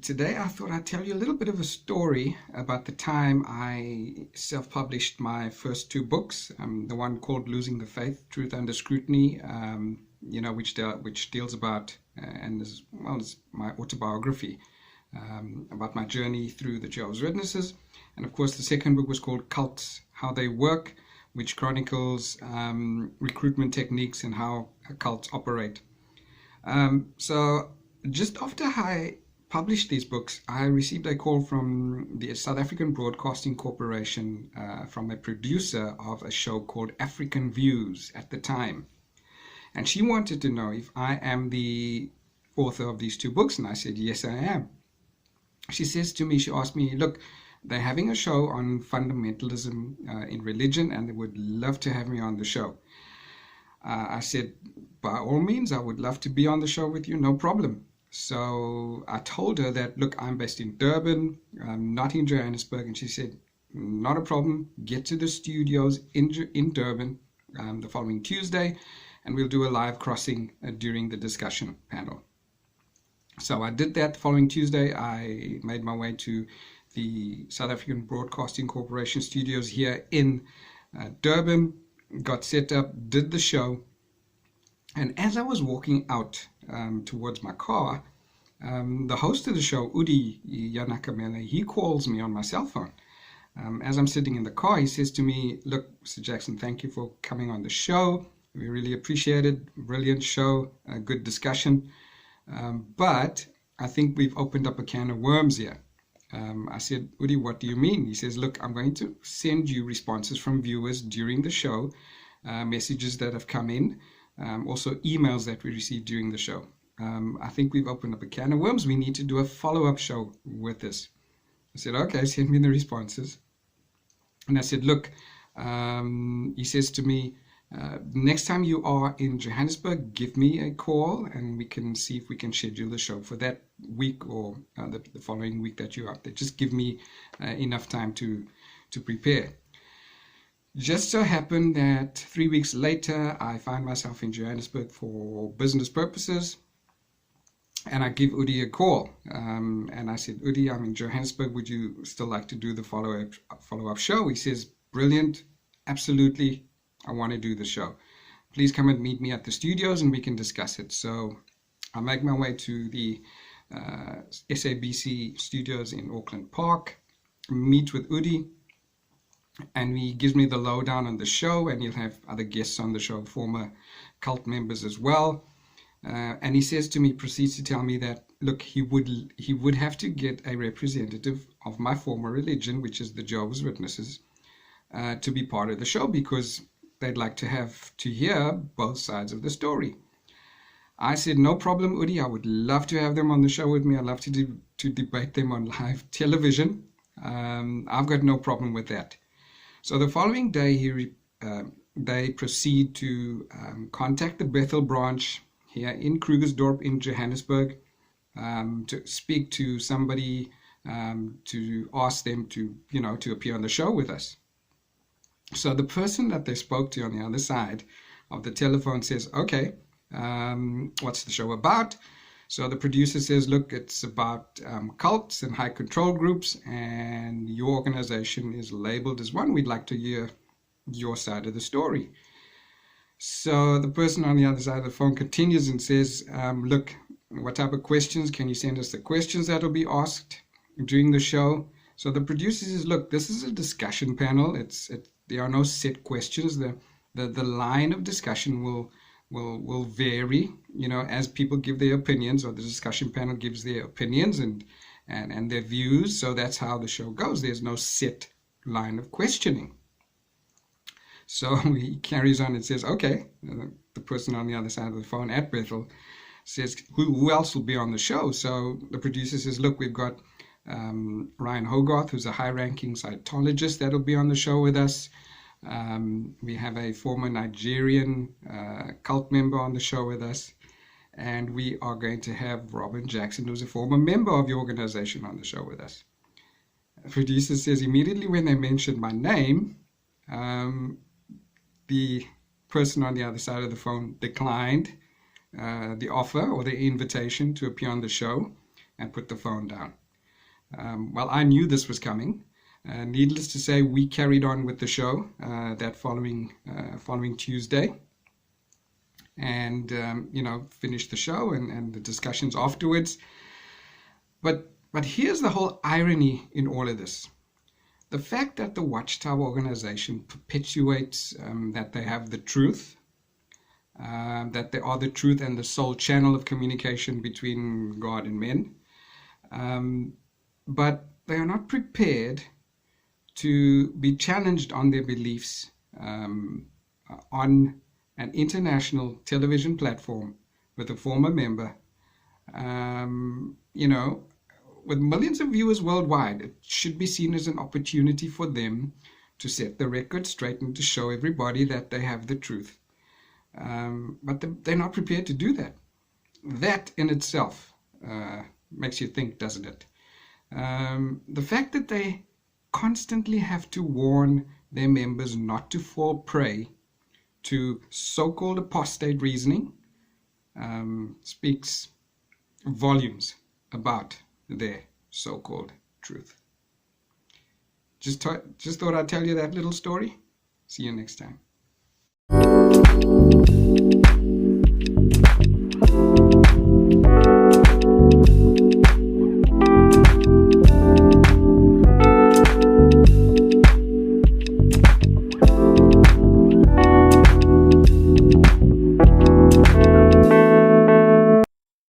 Today I thought I'd tell you a little bit of a story about the time I self-published my first two books. The one called Losing the Faith, Truth Under Scrutiny, which deals about, and as well as my autobiography, about my journey through the Jehovah's Witnesses. And of course the second book was called Cults, How They Work, which chronicles recruitment techniques and how cults operate. So just after I published these books, I received a call from the South African Broadcasting Corporation, from a producer of a show called African Views at the time. And she wanted to know if I am the author of these two books, and I said, yes, I am. She asked me, look, they're having a show on fundamentalism in religion, and they would love to have me on the show. I said, by all means, I would love to be on the show with you, no problem. So I told her that, look, I'm based in Durban, not in Johannesburg. And she said, not a problem. Get to the studios in Durban the following Tuesday, and we'll do a live crossing during the discussion panel. So I did that the following Tuesday. I made my way to the South African Broadcasting Corporation studios here in Durban, got set up, did the show. And as I was walking out towards my car, the host of the show, Udi Yanakamele, he calls me on my cell phone. As I'm sitting in the car, he says to me, look, Mr. Jackson, thank you for coming on the show. We really appreciate it. Brilliant show, a good discussion. But I think we've opened up a can of worms here. I said, Udi, what do you mean? He says, look, I'm going to send you responses from viewers during the show, messages that have come in, also emails that we received during the show. I think we've opened up a can of worms. We need to do a follow-up show with this. I said, okay, send me the responses. And I said, look, he says to me, next time you are in Johannesburg, give me a call and we can see if we can schedule the show for that week or the following week that you're up there. Just give me enough time to prepare. Just so happened that 3 weeks later, I find myself in Johannesburg for business purposes, and I give Udi a call. And I said, Udi, I'm in Johannesburg. Would you still like to do the follow-up show? He says, brilliant, absolutely. I want to do the show. Please come and meet me at the studios and we can discuss it. So I make my way to the SABC studios in Auckland Park, meet with Udi, and he gives me the lowdown on the show, and he'll have other guests on the show, former cult members as well. And he says to me, proceeds to tell me that, look, he would have to get a representative of my former religion, which is the Jehovah's Witnesses, to be part of the show, because they'd like to hear both sides of the story. I said, no problem, Udi. I would love to have them on the show with me. I'd love to debate them on live television. I've got no problem with that. So the following day, they proceed to contact the Bethel branch here in Krugersdorp in Johannesburg, to speak to somebody, to ask them to appear on the show with us. So the person that they spoke to on the other side of the telephone says, okay, what's the show about? So the producer says, look, it's about cults and high control groups, and your organization is labeled as one. We'd like to hear your side of the story. So the person on the other side of the phone continues and says, look, what type of questions? Can you send us the questions that will be asked during the show? So the producer says, look, this is a discussion panel. There are no set questions. The line of discussion will vary, as people give their opinions, or the discussion panel gives their opinions and their views. So that's how the show goes. There's no set line of questioning. So he carries on and says, okay, the person on the other side of the phone at Bethel says, who else will be on the show? So the producer says, look, we've got Ryan Hogarth, who's a high-ranking Scientologist, that'll be on the show with us. We have a former Nigerian cult member on the show with us, and we are going to have Robin Jackson, who's a former member of the organization, on the show with us. The producer says, immediately when they mentioned my name, the person on the other side of the phone declined the offer or the invitation to appear on the show. and put the phone down. Well, I knew this was coming. Needless to say, we carried on with the show that following Tuesday, and finished the show and the discussions afterwards. But here's the whole irony in all of this. The fact that the Watchtower organization perpetuates that they have the truth, that they are the truth and the sole channel of communication between God and men, but they are not prepared to be challenged on their beliefs on an international television platform with a former member, with millions of viewers worldwide. It should be seen as an opportunity for them to set the record straight and to show everybody that they have the truth. But they're not prepared to do that. That in itself makes you think, doesn't it? The fact that they constantly have to warn their members not to fall prey to so-called apostate reasoning speaks volumes about their so-called truth. Just thought I'd tell you that little story. See you next time.